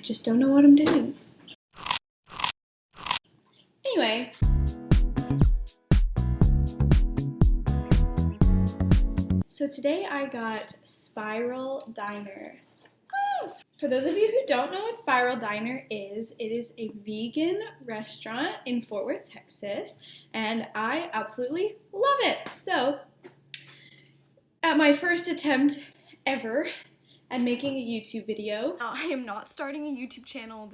just don't know what I'm doing. Anyway. So today I got Spiral Diner. For those of you who don't know what Spiral Diner is, it is a vegan restaurant in Fort Worth, Texas, and I absolutely love it. So, at my first attempt ever at making a YouTube video, I am not starting a YouTube channel.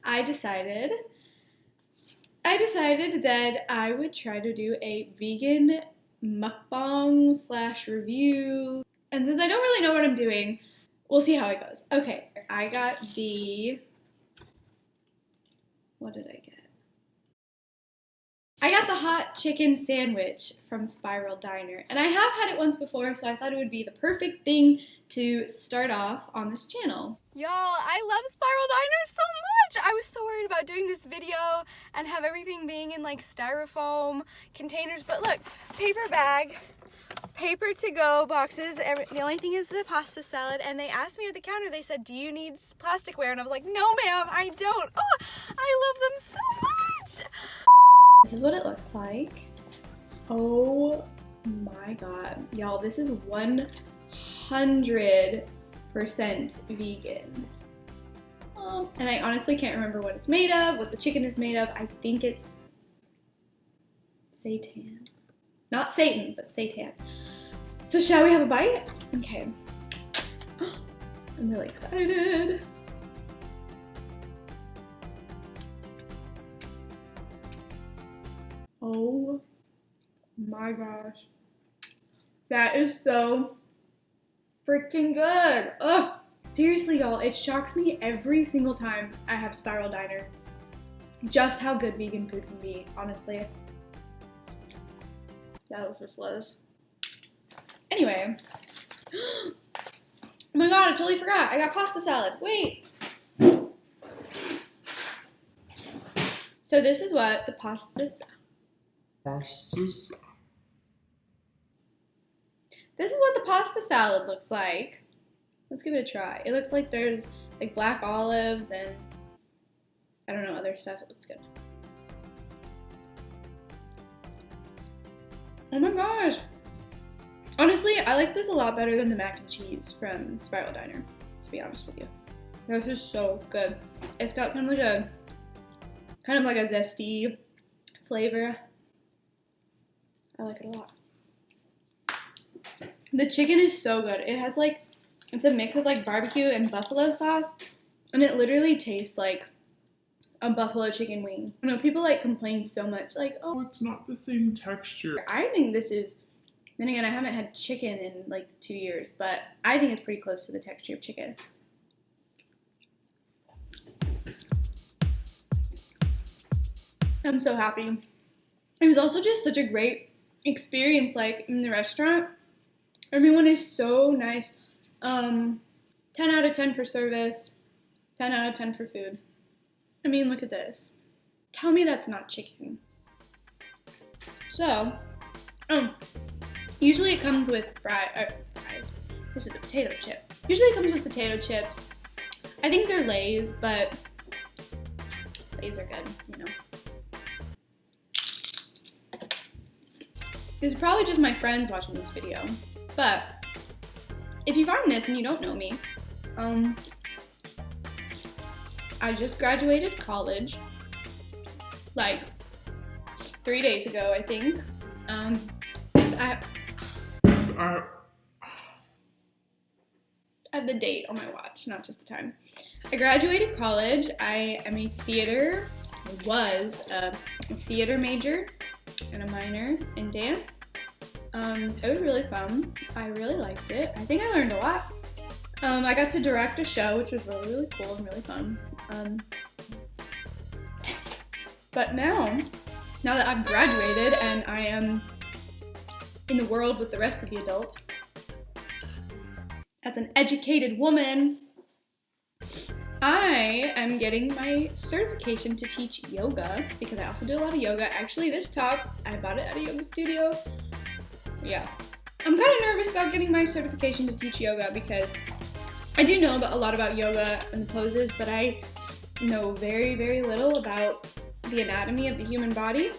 I decided that I would try to do a vegan mukbang / review. And since I don't really know what I'm doing, we'll see how it goes. Okay, I got the, what did I get? I got the hot chicken sandwich from Spiral Diner. And I have had it once before, so I thought it would be the perfect thing to start off on this channel. Y'all, I love Spiral Diner so much! I was so worried about doing this video and have everything being in like styrofoam containers, but look, paper bag, paper to go boxes. The only thing is the pasta salad, and they asked me at the counter, they said, do you need plasticware? And I was like, no ma'am, I don't. Oh, I love them so much! This is what it looks like. Oh my god. Y'all, this is 100% vegan. And I honestly can't remember what it's made of, what the chicken is made of. I think it's seitan. Not Satan, but seitan. So shall we have a bite? Okay. I'm really excited. Oh my gosh. That is so freaking good. Ugh. Seriously, y'all, it shocks me every single time I have Spiral Diner just how good vegan food can be, honestly. That was just was. Anyway. Oh my god, I totally forgot. I got pasta salad. Wait. So this is what the pasta salad. This is what the pasta salad looks like. Let's give it a try. It looks like there's like black olives and I don't know, other stuff. It looks good. Oh my gosh. Honestly, I like this a lot better than the mac and cheese from Spiral Diner, to be honest with you. This is so good. It's got kind of like a zesty flavor. I like it a lot. The chicken is so good. It has like, it's a mix of like barbecue and buffalo sauce, and it literally tastes like a buffalo chicken wing. I know people like complain so much, like, oh, it's not the same texture. I think this is, then again, I haven't had chicken in like 2 years, but I think it's pretty close to the texture of chicken. I'm so happy. It was also just such a great experience, like in the restaurant. Everyone is so nice. 10 out of 10 for service, 10 out of 10 for food. I mean, look at this. Tell me that's not chicken. So, usually it comes with fries. This is a potato chip. Usually it comes with potato chips. I think they're Lay's, but Lay's are good, you know. This is probably just my friends watching this video, but if you find this and you don't know me, I just graduated college, like 3 days ago, I think. I have the date on my watch, not just the time. I graduated college. I was a theater major and a minor in dance. It was really fun. I really liked it. I think I learned a lot. I got to direct a show, which was really, really cool and really fun. But now that I've graduated and I am in the world with the rest of the adults, as an educated woman, I am getting my certification to teach yoga because I also do a lot of yoga. Actually, this top, I bought it at a yoga studio. Yeah, I'm kind of nervous about getting my certification to teach yoga because I do know a lot about yoga and the poses, but I know very, very little about the anatomy of the human body,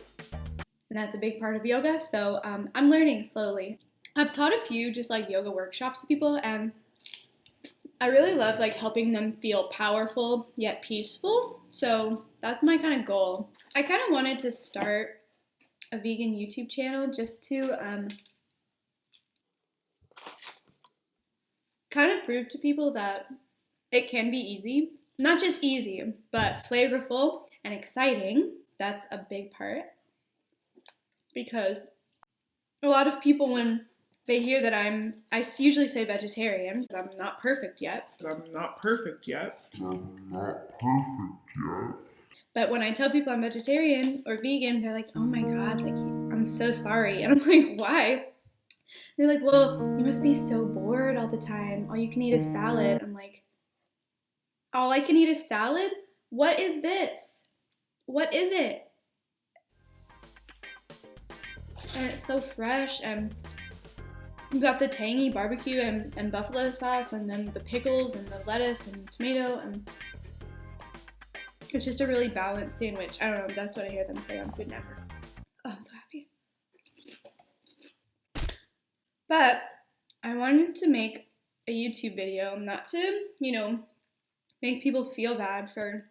and that's a big part of yoga, so I'm learning slowly. I've taught a few just like yoga workshops to people, and I really love like helping them feel powerful yet peaceful, so that's my kind of goal. I kind of wanted to start a vegan YouTube channel just to kind of prove to people that it can be easy. Not just easy, but flavorful and exciting. That's a big part. Because a lot of people, when they hear that I usually say vegetarian, because I'm not perfect yet. But when I tell people I'm vegetarian or vegan, they're like, oh my God, like, I'm so sorry. And I'm like, why? They're like, well, you must be so bored all the time. All you can eat is salad. I'm like, all I can eat is salad? What is this? What is it? And it's so fresh, and you've got the tangy barbecue and buffalo sauce, and then the pickles and the lettuce and tomato, and it's just a really balanced sandwich. I don't know, that's what I hear them say on Food Network. Oh, I'm so happy. But I wanted to make a YouTube video, not to, make people feel bad for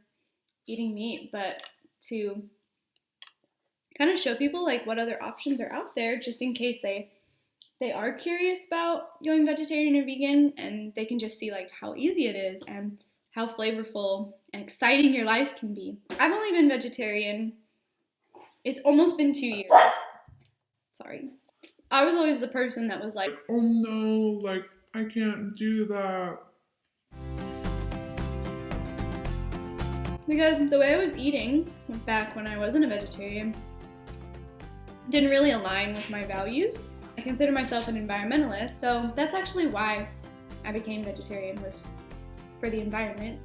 eating meat, but to kind of show people like what other options are out there, just in case they are curious about going vegetarian or vegan, and they can just see like how easy it is and how flavorful and exciting your life can be. I've only been vegetarian, it's almost been 2 years. Sorry. I was always the person that was like, oh no, like, I can't do that. Because the way I was eating back when I wasn't a vegetarian didn't really align with my values. I consider myself an environmentalist, so that's actually why I became vegetarian, was for the environment.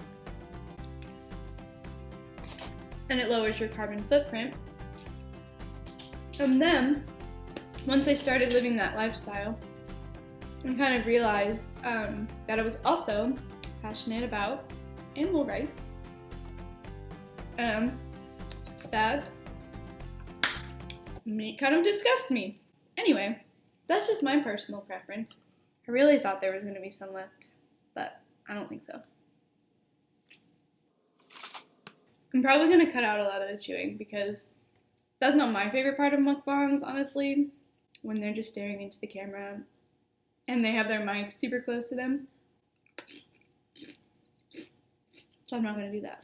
And it lowers your carbon footprint. And then, once I started living that lifestyle, I kind of realized that I was also passionate about animal rights. That meat kind of disgusts me. Anyway, that's just my personal preference. I really thought there was going to be some left, but I don't think so. I'm probably going to cut out a lot of the chewing because that's not my favorite part of mukbangs, honestly, when they're just staring into the camera and they have their mic super close to them. So I'm not going to do that.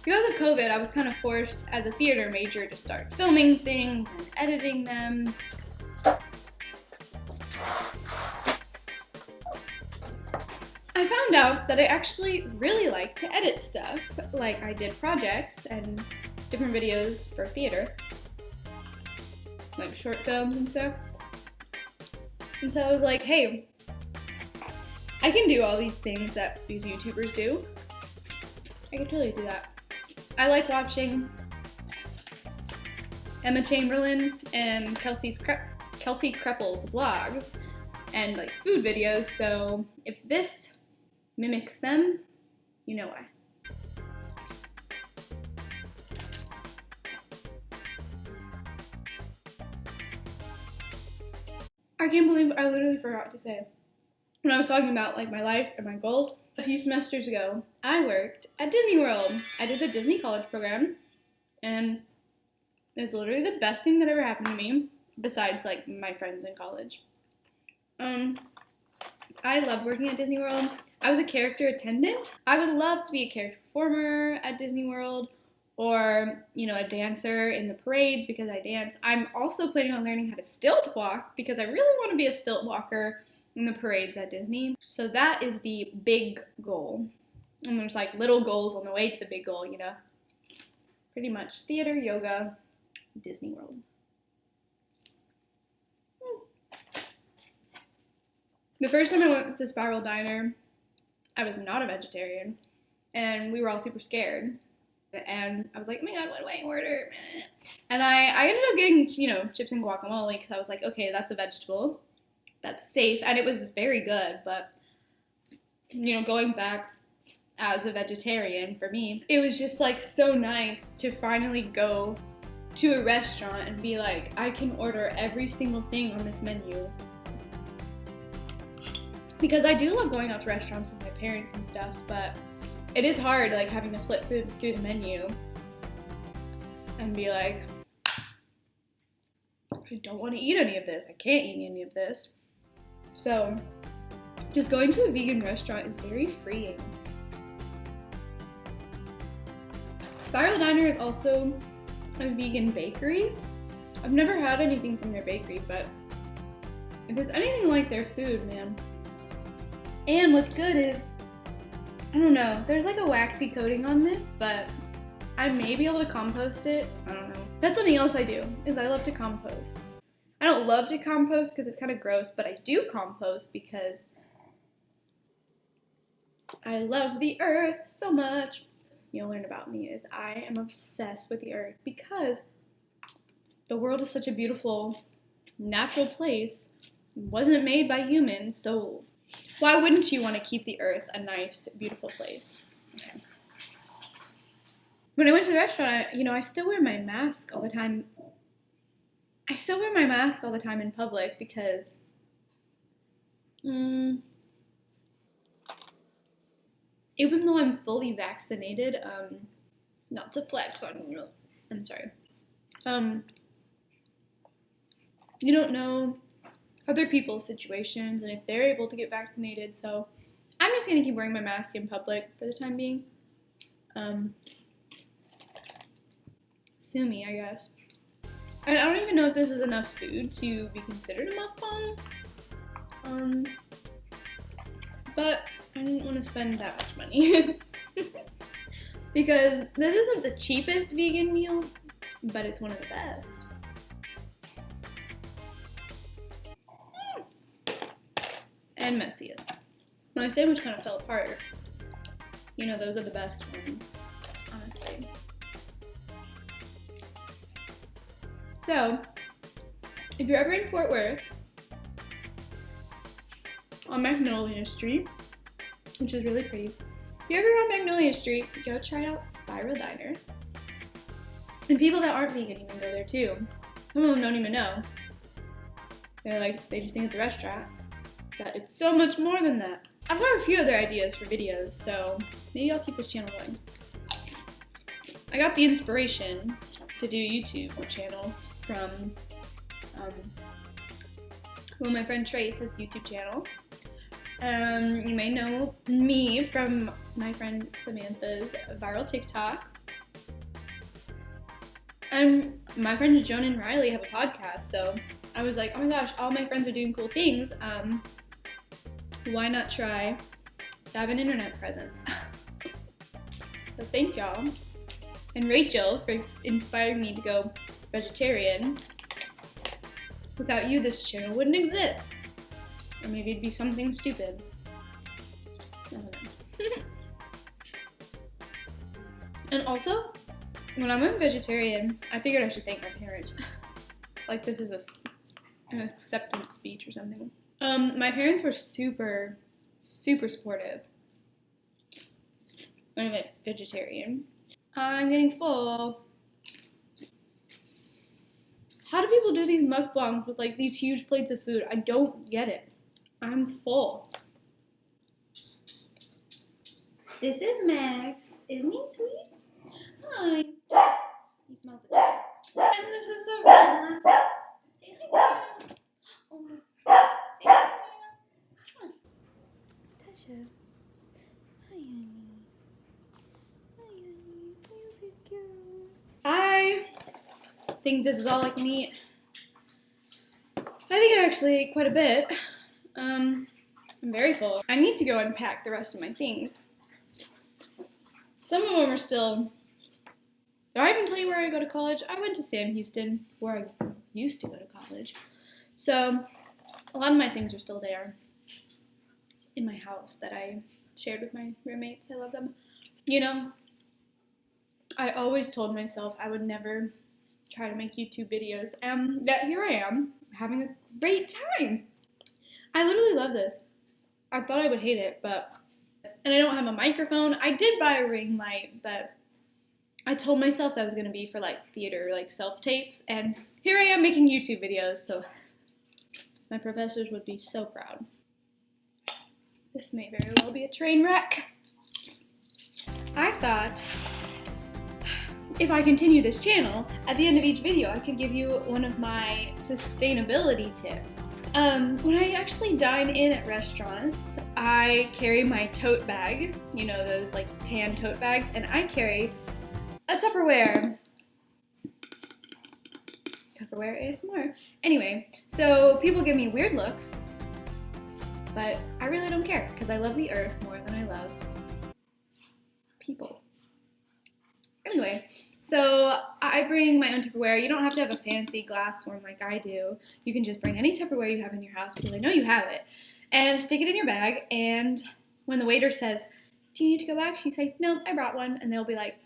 Because of COVID, I was kind of forced as a theater major to start filming things and editing them. I found out that I actually really like to edit stuff. Like, I did projects and different videos for theater, like short films and stuff. And so I was like, hey, I can do all these things that these YouTubers do. I can totally do that. I like watching Emma Chamberlain and Kelsey Kreppel's vlogs and like food videos, so if this mimics them, you know why. I can't believe I literally forgot to say, when I was talking about like my life and my goals, a few semesters ago, I worked at Disney World. I did the Disney College program, and it was literally the best thing that ever happened to me, besides like my friends in college. I loved working at Disney World. I was a character attendant. I would love to be a character performer at Disney World, or, a dancer in the parades because I dance. I'm also planning on learning how to stilt walk because I really want to be a stilt walker in the parades at Disney. So that is the big goal. And there's like little goals on the way to the big goal, Pretty much theater, yoga, Disney World. The first time I went to Spiral Diner, I was not a vegetarian, and we were all super scared. And I was like, oh my god, what do I order? And I ended up getting, chips and guacamole because I was like, okay, that's a vegetable. That's safe. And it was very good. But, going back as a vegetarian for me, it was just like so nice to finally go to a restaurant and be like, I can order every single thing on this menu. Because I do love going out to restaurants with my parents and stuff, but it is hard, like, having to flip through the menu and be like, I don't want to eat any of this. I can't eat any of this. So, just going to a vegan restaurant is very freeing. Spiral Diner is also a vegan bakery. I've never had anything from their bakery, but if it's anything like their food, man. And what's good is, I don't know, there's like a waxy coating on this, but I may be able to compost it. I don't know. That's something else I do, is I love to compost. I don't love to compost because it's kind of gross, but I do compost because I love the earth so much. You'll learn about me is I am obsessed with the earth because the world is such a beautiful, natural place. It wasn't made by humans, so why wouldn't you want to keep the earth a nice, beautiful place? Okay. When I went to the restaurant, I still wear my mask all the time. I still wear my mask all the time in public because even though I'm fully vaccinated, not to flex on you, I'm sorry. You don't know other people's situations and if they're able to get vaccinated, so I'm just gonna keep wearing my mask in public for the time being. Sue me, I guess. I don't even know if this is enough food to be considered a mukbang. But I didn't want to spend that much money. Because this isn't the cheapest vegan meal, but it's one of the best. And messiest. My sandwich kind of fell apart. Those are the best ones, honestly. So, if you're ever in Fort Worth, on Magnolia Street, which is really pretty, if you're ever on Magnolia Street, go try out Spiral Diner. And people that aren't vegan even go there too. Some of them don't even know. They just think it's a restaurant. But it's so much more than that. I've got a few other ideas for videos, so maybe I'll keep this channel going. I got the inspiration to do a YouTube channel from my friend Trace has a YouTube channel. You may know me from my friend Samantha's viral TikTok. And my friends Joan and Riley have a podcast, so I was like, oh my gosh, all my friends are doing cool things. Why not try to have an internet presence? So thank y'all. And Rachel for inspiring me to go vegetarian. Without you, this channel wouldn't exist. Or maybe it'd be something stupid. I don't know. And also, when I went vegetarian, I figured I should thank my parents. Like this is an acceptance speech or something. My parents were super, super supportive. I went vegetarian. I'm getting full. How do people do these mukbangs with like these huge plates of food? I don't get it. I'm full. This is Max. Isn't he sweet? Hi. He smells it. And this is Savannah. Say hi. Oh my. Say hi. Come on. Tasha. Hi, honey. Hi, honey. Are you a big girl? I think this is all I can eat. I think I actually ate quite a bit. I'm very full. I need to go unpack the rest of my things. Some of them are still... Did I even tell you where I go to college? I went to Sam Houston, where I used to go to college. So, a lot of my things are still there in my house that I shared with my roommates. I love them. I always told myself I would never try to make YouTube videos, and yet here I am, having a great time. I literally love this. I thought I would hate it, and I don't have a microphone. I did buy a ring light, but I told myself that was going to be for like theater, like self-tapes, and here I am making YouTube videos, so my professors would be so proud. This may very well be a train wreck. I thought if I continue this channel, at the end of each video I could give you one of my sustainability tips. When I actually dine in at restaurants, I carry my tote bag, you know, those like tan tote bags, and I carry a Tupperware ASMR. Anyway, so people give me weird looks, but I really don't care because I love the earth more than I love people. Anyway, so I bring my own Tupperware. You don't have to have a fancy glass one like I do. You can just bring any Tupperware you have in your house because I know you have it, and stick it in your bag, and when the waiter says, "Do you need to go back?" you say, "No, I brought one," and they'll be like,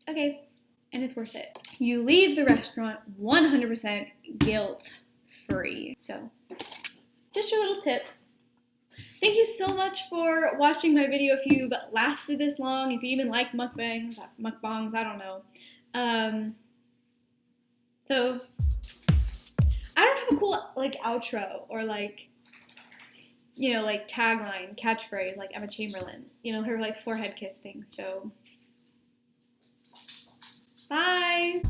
"Okay," and it's worth it. You leave the restaurant 100% guilt-free. So, just your little tip. Thank you so much for watching my video. If you've lasted this long, if you even like mukbangs, I don't know. So, I don't have a cool, like, outro or, like, you know, like, tagline, catchphrase, like Emma Chamberlain. You know, her, like, forehead kiss thing, so... Bye!